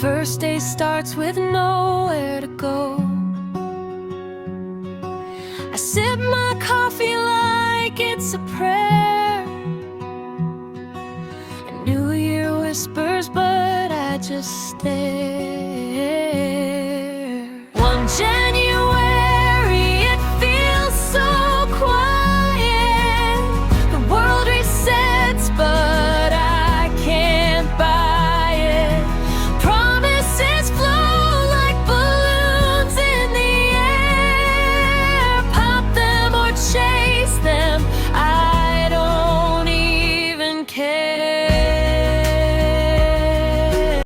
first day starts with nowhere to go. I sip my coffee like it's a prayer. A new year whispers, but I just stare. 1 January